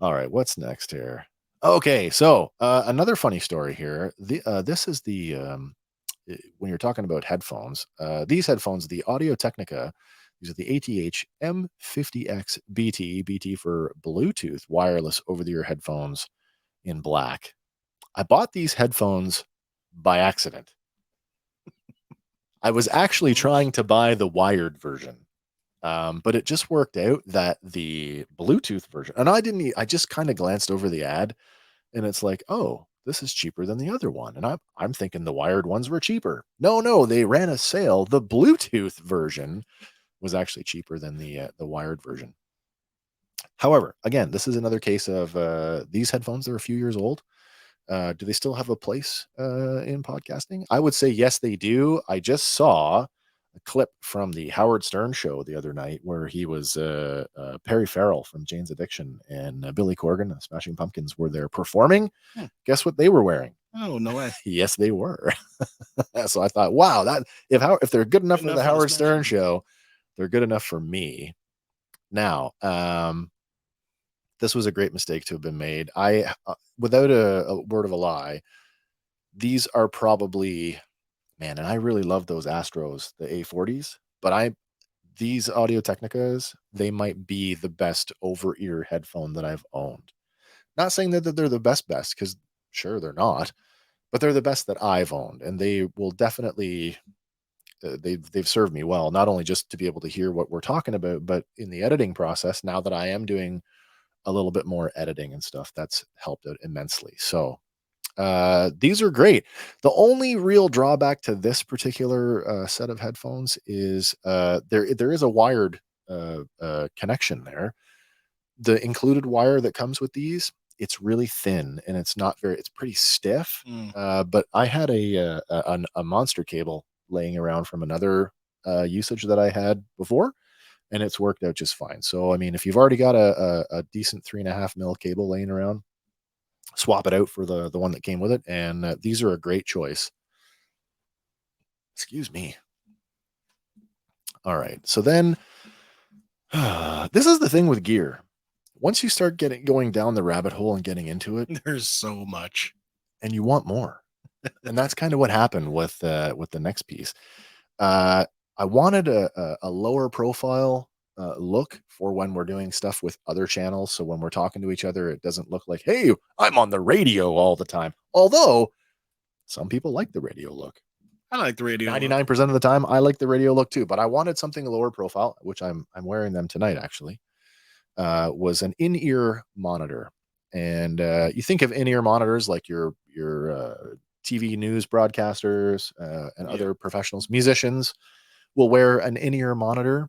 All right, what's next here? Okay, so another funny story here. This is when you're talking about headphones. These headphones, the Audio Technica, these are the ATH M50X BT for Bluetooth wireless over-the-ear headphones in black. I bought these headphones by accident. I was actually trying to buy the wired version. But it just worked out that the Bluetooth version, and I just kind of glanced over the ad, and it's like, oh, this is cheaper than the other one. And I'm thinking the wired ones were cheaper. No, they ran a sale. The Bluetooth version was actually cheaper than the wired version. However, again, this is another case of these headphones. They're a few years old. Do they still have a place in podcasting? I would say yes, they do. I just saw a clip from the Howard Stern show the other night where he was Perry Farrell from Jane's Addiction and Billy Corgan and Smashing Pumpkins were there performing. Guess what they were wearing? Oh, no way. Yes, they were. So I thought, wow, that if they're good enough for the Howard Stern show, they're good enough for me. Now, this was a great mistake to have been made. Without a word of a lie, these are probably, man, and I really love those Astros, the A40s, but these Audio Technicas, they might be the best over-ear headphone that I've owned. Not saying that they're the best, because sure, they're not, but they're the best that I've owned, and they will definitely, they've served me well, not only just to be able to hear what we're talking about, but in the editing process, now that I am doing a little bit more editing and stuff, that's helped out immensely. So these are great. The only real drawback to this particular set of headphones is there is a wired connection there. The included wire that comes with these, it's really thin and it's pretty stiff. But I had a monster cable laying around from another usage that I had before, and it's worked out just fine. So, I mean, if you've already got a decent 3.5 mil cable laying around, swap it out for the one that came with it. And these are a great choice. Excuse me. All right. So then this is the thing with gear. Once you start going down the rabbit hole and getting into it, there's so much and you want more. And that's kind of what happened with the next piece. I wanted a lower profile look for when we're doing stuff with other channels. So when we're talking to each other, it doesn't look like, hey, I'm on the radio all the time. Although some people like the radio look. I like the radio 99% of the time, I like the radio look too. But I wanted something lower profile, which I'm wearing them tonight actually. Was an in-ear monitor. And you think of in-ear monitors like your TV news broadcasters and other professionals, musicians will wear an in-ear monitor.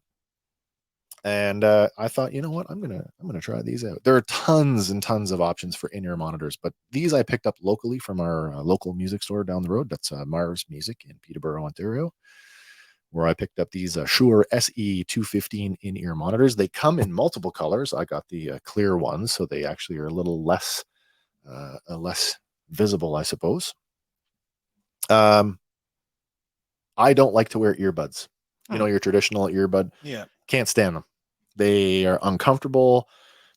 And I thought, you know what, I'm gonna try these out. There are tons and tons of options for in-ear monitors, but these I picked up locally from our local music store down the road. That's Mars Music in Peterborough, Ontario, where I picked up these Shure SE215 in-ear monitors. They come in multiple colors. I got the clear ones, so they actually are a little less visible, I suppose. I don't like to wear earbuds. You know, your traditional earbud. Yeah. Can't stand them. They are uncomfortable.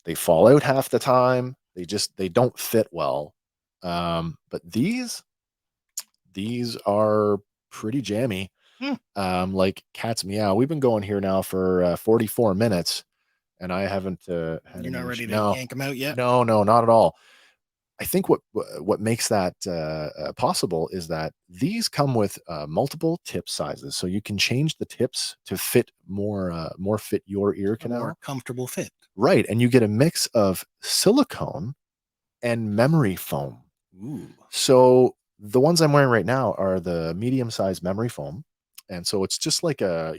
They fall out half the time. They don't fit well. But these are pretty jammy. Like cat's meow. We've been going here now for 44 minutes, and I haven't had. You're not ready to yank them out yet? No, not at all. I think what makes that possible is that these come with multiple tip sizes, so you can change the tips to fit more fit your ear canal, more comfortable fit. Right, and you get a mix of silicone and memory foam. Ooh. So the ones I'm wearing right now are the medium-sized memory foam, and so it's just like a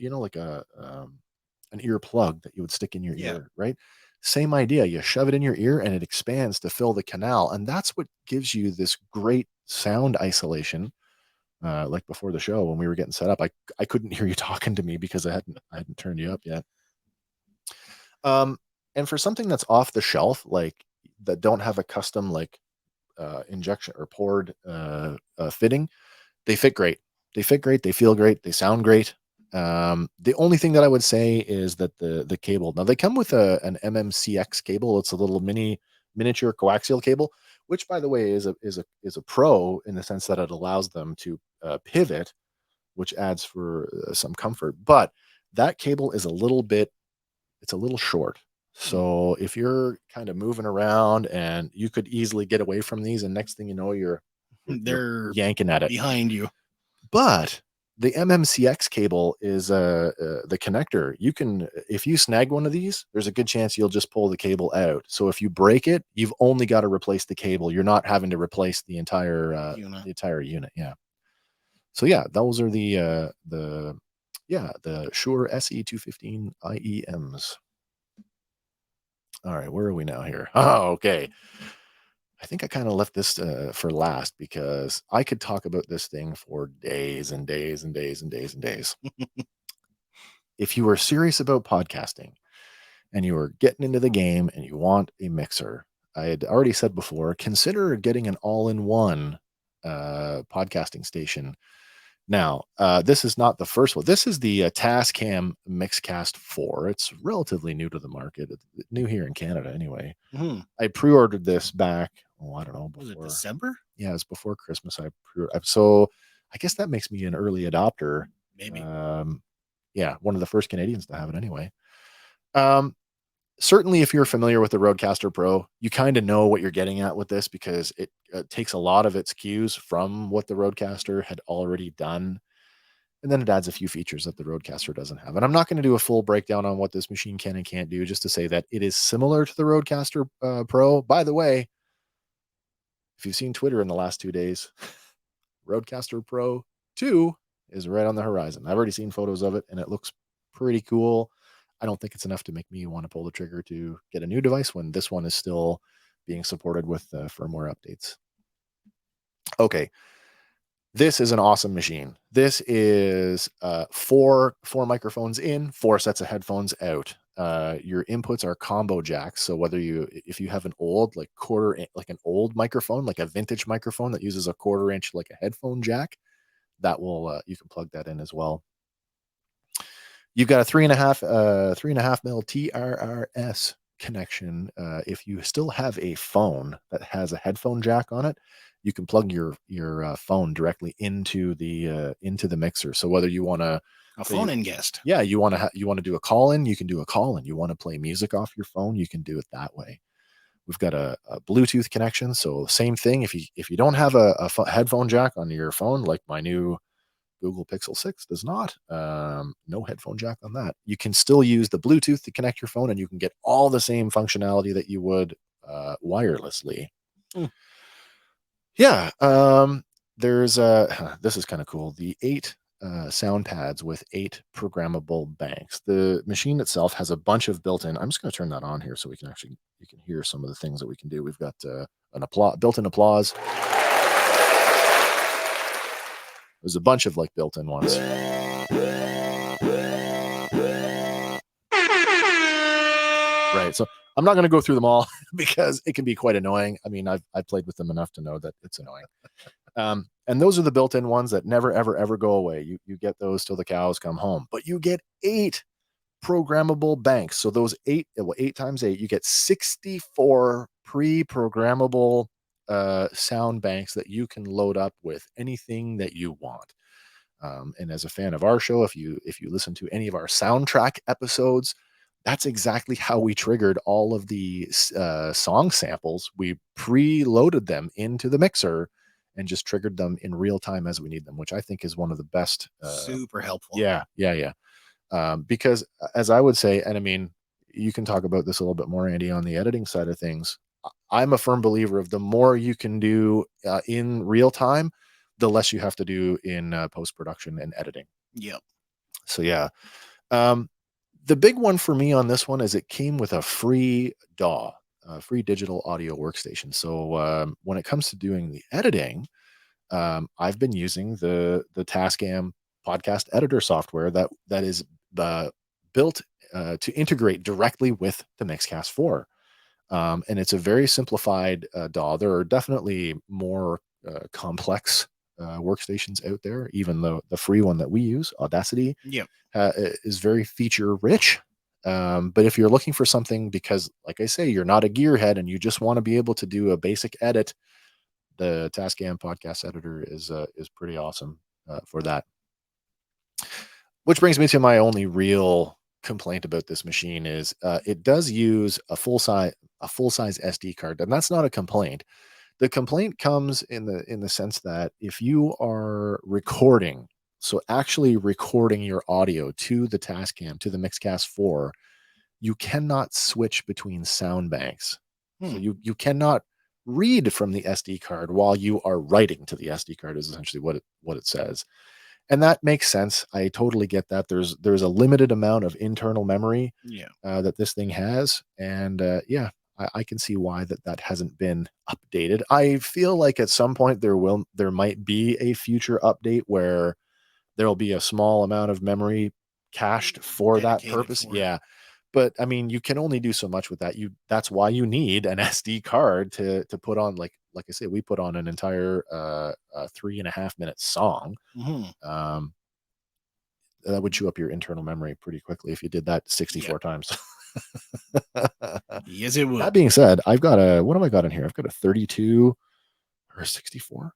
an ear plug that you would stick in your Yeah. ear, right? Same idea. You shove it in your ear and it expands to fill the canal. And that's what gives you this great sound isolation. Like before the show when we were getting set up, I couldn't hear you talking to me because I hadn't turned you up yet. And for something that's off the shelf, like that don't have a custom like injection or poured fitting, they fit great. They fit great. They feel great. They sound great. The only thing that I would say is that the cable. Now they come with an MMCX cable. It's a little miniature coaxial cable, which by the way is a pro in the sense that it allows them to pivot, which adds for some comfort. But that cable is it's a little short. So if you're kind of moving around and you could easily get away from these, and next thing you know, you're They're yanking at it. behind you. But the MMCX cable is the connector. You can, if you snag one of these, there's a good chance you'll just pull the cable out. So if you break it, you've only got to replace the cable. You're not having to replace the entire unit. Yeah. So yeah, those are the Shure SE215 IEMs. All right, where are we now here? Oh, okay. I think I kind of left this for last because I could talk about this thing for days and days and days and days and days. If you were serious about podcasting and you were getting into the game and you want a mixer, I had already said before, consider getting an all-in-one podcasting station. Now, this is not the first one. This is the Tascam Mixcast 4. It's relatively new to the market. It's new here in Canada anyway. Mm-hmm. I pre-ordered this back, I don't know, before. Was it December? Yeah, it was before Christmas. So I guess that makes me an early adopter. Maybe. Yeah, one of the first Canadians to have it anyway. Certainly, if you're familiar with the Rodecaster Pro, you kind of know what you're getting at with this because it takes a lot of its cues from what the Rodecaster had already done. And then it adds a few features that the Rodecaster doesn't have. And I'm not going to do a full breakdown on what this machine can and can't do, just to say that it is similar to the Rodecaster Pro. By the way, if you've seen Twitter in the last 2 days, Rodecaster Pro 2 is right on the horizon. I've already seen photos of it, and it looks pretty cool. I don't think it's enough to make me want to pull the trigger to get a new device when this one is still being supported with firmware updates. Okay. This is an awesome machine. This is four microphones in, 4 sets of headphones out. Your inputs are combo jacks. So if you have an old like an old microphone, like a vintage microphone that uses a 1/4 inch like a headphone jack, that will you can plug that in as well. You've got a 3.5 mil TRRS connection. If you still have a phone that has a headphone jack on it, you can plug your phone directly into the mixer. So whether you want to phone-in guest, you want to do a call in, you can do a call in. You want to play music off your phone, you can do it that way. We've got a Bluetooth connection, so same thing. If you don't have a headphone jack on your phone, like my new Google Pixel 6 does not, no headphone jack on that. You can still use the Bluetooth to connect your phone, and you can get all the same functionality that you would wirelessly. Yeah. There's this is kind of cool. The 8 sound pads with 8 programmable banks. The machine itself has a bunch of built-in. I'm just going to turn that on here so you can hear some of the things that we can do. We've got built-in applause. There's a bunch of like built-in ones. Right. So I'm not going to go through them all because it can be quite annoying. I mean, I've played with them enough to know that it's annoying. And those are the built-in ones that never, ever, ever go away. You get those till the cows come home. But you get 8 programmable banks. So those 8 times 8, you get 64 pre-programmable sound banks that you can load up with anything that you want. And as a fan of our show, if you listen to any of our soundtrack episodes, that's exactly how we triggered all of the song samples. We preloaded them into the mixer and just triggered them in real time as we need them, which I think is one of the best. Super helpful. Yeah. Because as I would say, and I mean, you can talk about this a little bit more, Andy, on the editing side of things. I'm a firm believer of the more you can do in real time, the less you have to do in post-production and editing. Yep. So yeah. The big one for me on this one is it came with a free DAW, a free digital audio workstation. So when it comes to doing the editing, I've been using the Tascam podcast editor software that is built to integrate directly with the Mixcast 4. And it's a very simplified DAW. There are definitely more complex workstations out there. Even though the free one that we use, Audacity, Yeah. is very feature rich. But if you're looking for something, because like I say, you're not a gearhead and you just want to be able to do a basic edit, the Tascam podcast editor is pretty awesome for that. Which brings me to my only real complaint about this machine is it does use a full size SD card, and that's not a complaint. The complaint comes in the sense that if you are recording, so actually recording your audio to the Tascam, to the Mixcast 4, you cannot switch between sound banks. So you cannot read from the SD card while you are writing to the SD card is essentially what it says. And that makes sense. I totally get that. There's a limited amount of internal memory that this thing has, and I can see why that hasn't been updated. I feel like at some point there might be a future update where there'll be a small amount of memory cached for that purpose. Yeah. But I mean, you can only do so much with that. That's why you need an SD card to put on, like I say, we put on an entire 3.5 minute song. That would chew up your internal memory pretty quickly if you did that 64 times. Yes, it would. That being said, I've got what have I got in here? I've got a 32 or a 64.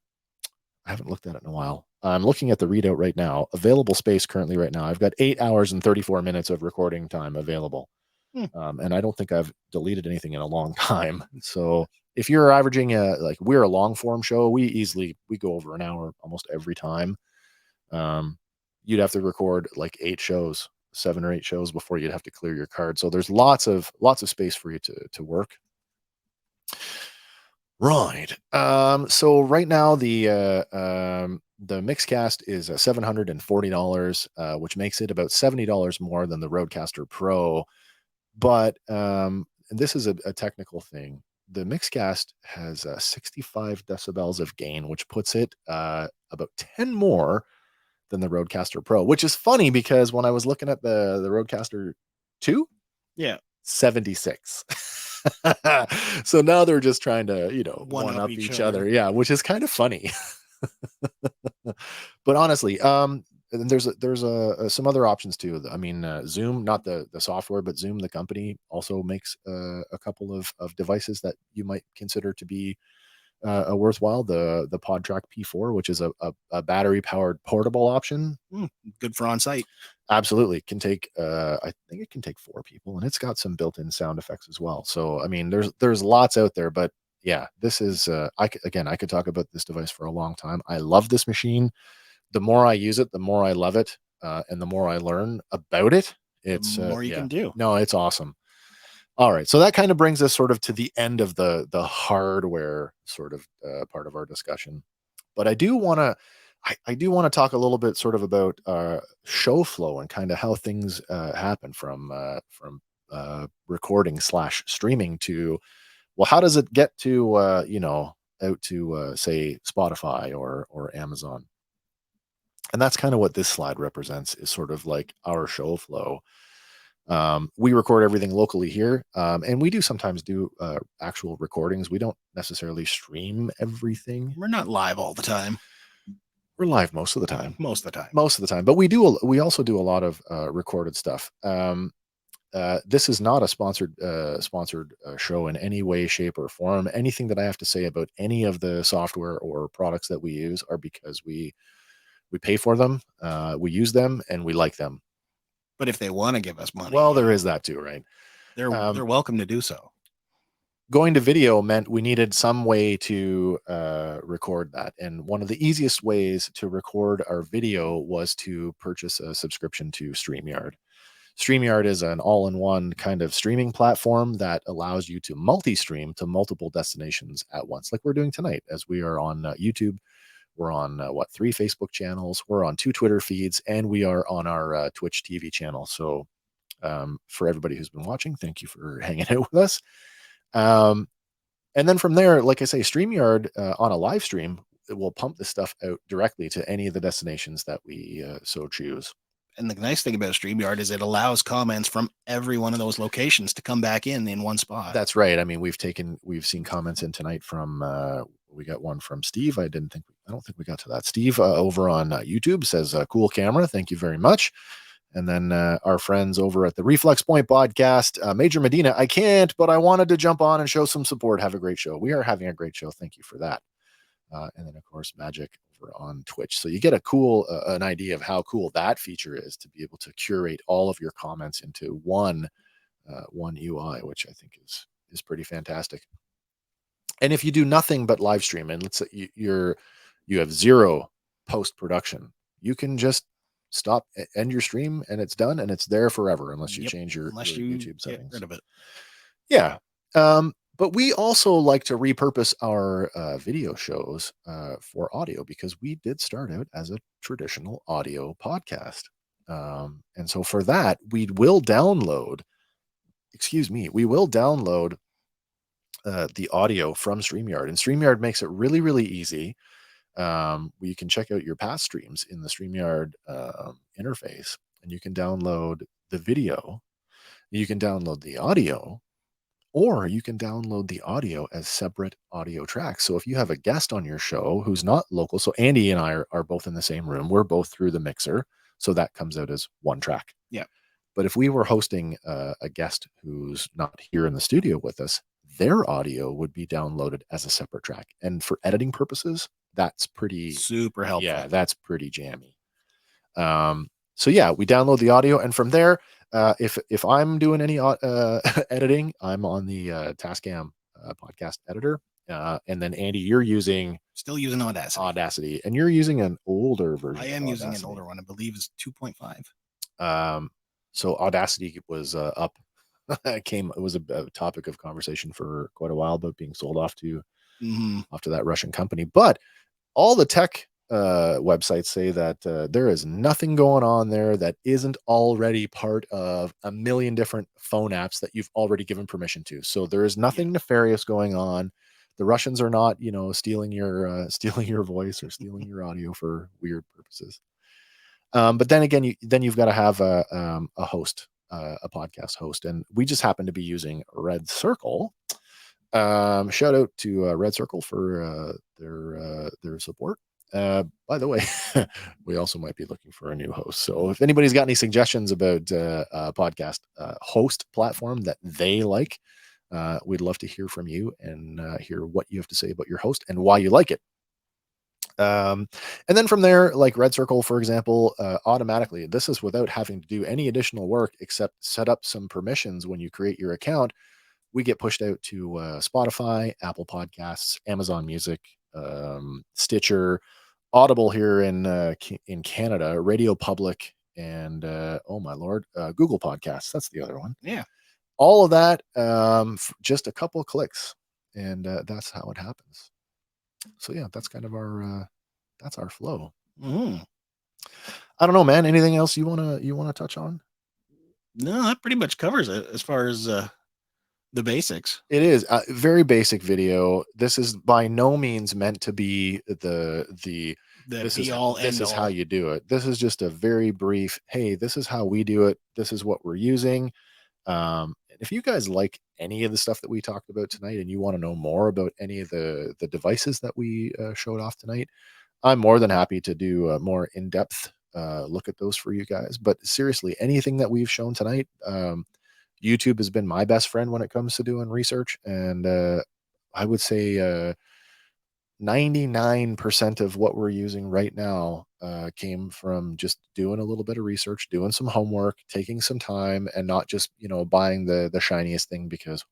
I haven't looked at it in a while. I'm looking at the readout right now. Available space currently right now. I've got 8 hours and 34 minutes of recording time available. And I don't think I've deleted anything in a long time. So if you're averaging like we're a long form show, we go over an hour almost every time. You'd have to record like 7 or 8 shows before you'd have to clear your card. So there's lots of space for you to work. Right. So right now the Mixcast is $740, which makes it about $70 more than the Rodecaster Pro. But and this is a technical thing. The Mixcast has 65 decibels of gain, which puts it about 10 more than the Rodecaster Pro, which is funny because when I was looking at the Rodecaster 2, 76. So now they're just trying to, one up each other. Yeah, which is kind of funny. But honestly, there's some other options too. I mean, Zoom, not the software, but Zoom, the company, also makes a couple of devices that you might consider to be worthwhile. The PodTrack P4, which is a battery powered portable option. Good for on site. Absolutely. Can take I think it can take 4 people, and it's got some built-in sound effects as well. So I mean, there's lots out there, but yeah, this is I could talk about this device for a long time. I love this machine. The more I use it, the more I love it, and the more I learn about it. It's the more you can do. No, it's awesome. All right, so that kind of brings us sort of to the end of the hardware sort of part of our discussion. But I do want to talk a little bit sort of about show flow and kind of how things happen from recording / streaming to, well, how does it get to out to say Spotify or Amazon? And that's kind of what this slide represents, is sort of like our show flow. We record everything locally here, and we do sometimes do actual recordings. We don't necessarily stream everything. We're not live all the time. We're live most of the time. Most of the time. But we also do a lot of recorded stuff. This is not a sponsored show in any way, shape, or form. Anything that I have to say about any of the software or products that we use are because we pay for them, we use them, and we like them. But if they want to give us money, well, there is that too, right? They're welcome to do so. Going to video meant we needed some way to record that. And one of the easiest ways to record our video was to purchase a subscription to StreamYard. StreamYard is an all-in-one kind of streaming platform that allows you to multi-stream to multiple destinations at once, like we're doing tonight, as we are on YouTube. We're on 3 Facebook channels, we're on 2 Twitter feeds, and we are on our Twitch TV channel. So for everybody who's been watching, thank you for hanging out with us. And then from there, like I say, StreamYard on a live stream, it will pump this stuff out directly to any of the destinations that we so choose. And the nice thing about StreamYard is it allows comments from every one of those locations to come back in one spot. That's right. I mean, we've seen comments in tonight from we got one from Steve. I don't think we got to that. Steve over on YouTube says, cool camera. Thank you very much. And then our friends over at the Reflex Point podcast, Major Medina, I can't, but I wanted to jump on and show some support. Have a great show. We are having a great show. Thank you for that. And then, of course, Magic over on Twitch. So you get an idea of how cool that feature is, to be able to curate all of your comments into one UI, which I think is pretty fantastic. And if you do nothing but live stream, and let's say you have zero post-production, you can just end your stream and it's done and it's there forever, unless you change your YouTube settings. Get rid of it. Yeah. But we also like to repurpose our video shows for audio, because we did start out as a traditional audio podcast. And so for that, we will download the audio from StreamYard. And StreamYard makes it really, really easy. You can check out your past streams in the StreamYard interface, and you can download the video, you can download the audio, or you can download the audio as separate audio tracks. So if you have a guest on your show who's not local, so Andy and I are both in the same room, we're both through the mixer, so that comes out as one track. Yeah. But if we were hosting a guest who's not here in the studio with us, their audio would be downloaded as a separate track. And for editing purposes, that's pretty super helpful. Yeah, that's pretty jammy. So yeah, we download the audio, and from there, if I'm doing any editing, I'm on the Tascam podcast editor. And then Andy, you're still using Audacity, and you're using an older version. I am using an older one. I believe it's 2.5. So Audacity was up. It was a topic of conversation for quite a while about being sold off to that Russian company. But all the tech websites say that there is nothing going on there that isn't already part of a million different phone apps that you've already given permission to. So there is nothing nefarious going on. The Russians are not, stealing your voice or stealing your audio for weird purposes. But then again, you've got to have a host, a podcast host, and we just happen to be using Red Circle. Shout out to Red Circle for their support. By the way, we also might be looking for a new host. So if anybody's got any suggestions about a podcast host platform that they like, we'd love to hear from you and hear what you have to say about your host and why you like it. And then from there, like Red Circle, for example, automatically, this is without having to do any additional work except set up some permissions when you create your account. We get pushed out to Spotify, Apple Podcasts, Amazon Music, Stitcher, Audible here in Canada, Radio Public, and oh my lord, Google Podcasts. That's the other one. Yeah, all of that, just a couple of clicks, and that's how it happens. So yeah, that's kind of our flow. Mm-hmm. I don't know, man. Anything else you wanna touch on? No, that pretty much covers it as far as the basics. It is a very basic video. This is by no means meant to be this is how you do it. This is just a very brief, hey, this is how we do it. This is what we're using. If you guys like any of the stuff that we talked about tonight and you want to know more about any of the devices that we showed off tonight, I'm more than happy to do a more in-depth look at those for you guys. But seriously, anything that we've shown tonight, YouTube has been my best friend when it comes to doing research. And I would say 99% of what we're using right now came from just doing a little bit of research, doing some homework, taking some time, and not just, buying the shiniest thing because,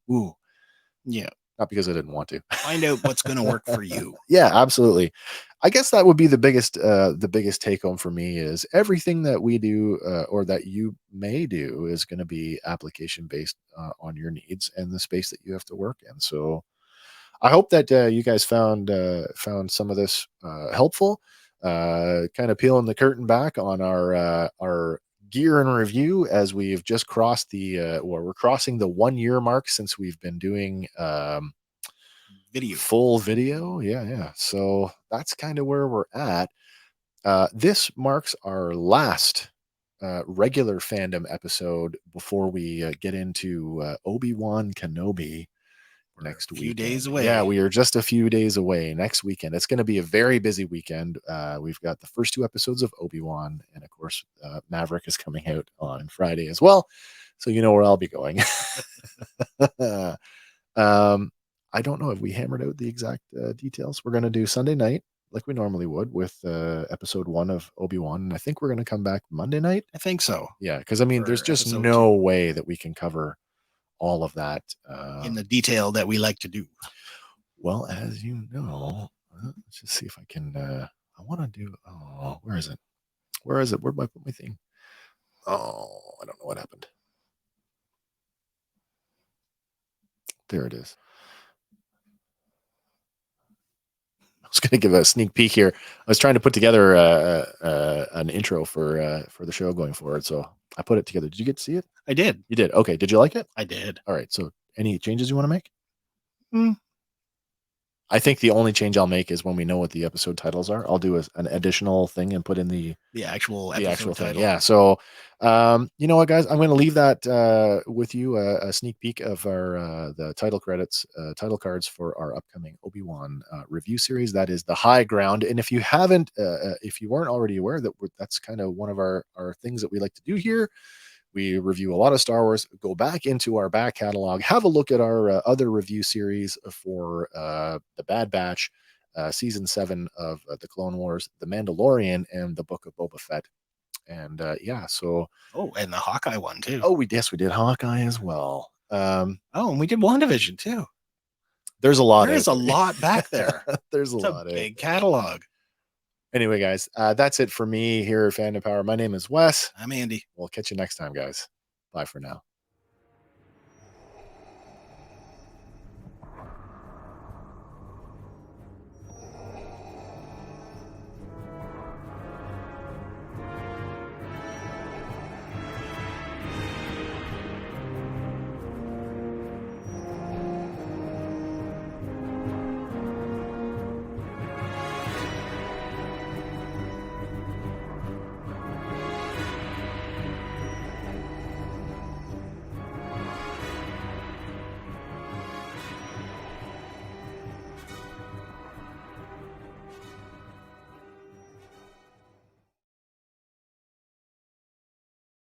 not because I didn't want to. Find out what's going to work for you. Yeah, absolutely. I guess that would be the biggest take home for me is everything that we do or that you may do is going to be application based on your needs and the space that you have to work in. So I hope that you guys found some of this helpful, kind of peeling the curtain back on our gear and review as we've just crossed we're crossing the 1 year mark since we've been doing full video. Yeah. So that's kind of where we're at. This marks our last regular fandom episode before we get into Obi-Wan Kenobi next week. A few days away. Yeah, we are just a few days away. Next weekend, it's going to be a very busy weekend. We've got the first 2 episodes of Obi-Wan, and of course, Maverick is coming out on Friday as well. So you know where I'll be going. I don't know if we hammered out the exact details. We're going to do Sunday night like we normally would with episode 1 of Obi-Wan. And I think we're going to come back Monday night. I think so. Yeah, because I mean, there's just no way that we can cover all of that in the detail that we like to do. Well, as you know, let's just see if I can. I want to do. Oh, where is it? Where'd I put my thing? Oh, I don't know what happened. There it is. I was going to give a sneak peek here. I was trying to put together an intro for the show going forward, so I put it together. Did you get to see it? I did. You did. Okay. Did you like it? I did. All right. So, any changes you want to make? I think the only change I'll make is when we know what the episode titles are. I'll do an additional thing and put in the actual episode thing. title. Yeah. So, you know what, guys? I'm going to leave that with you a sneak peek of our the title credits, title cards for our upcoming Obi-Wan review series. That is The High Ground. And if you haven't, if you weren't already aware that's kind of one of our things that we like to do here. We review a lot of Star Wars. Go back into our back catalog, have a look at our other review series for The Bad Batch, Season 7 of The Clone Wars, The Mandalorian, and The Book of Boba Fett. And so... Oh, and the Hawkeye one, too. Oh, we did Hawkeye as well. And we did WandaVision, too. There's a lot. There's a lot back there. There's a lot. Big catalog. Anyway, guys, that's it for me here at Fandom Power. My name is Wes. I'm Andy. We'll catch you next time, guys. Bye for now.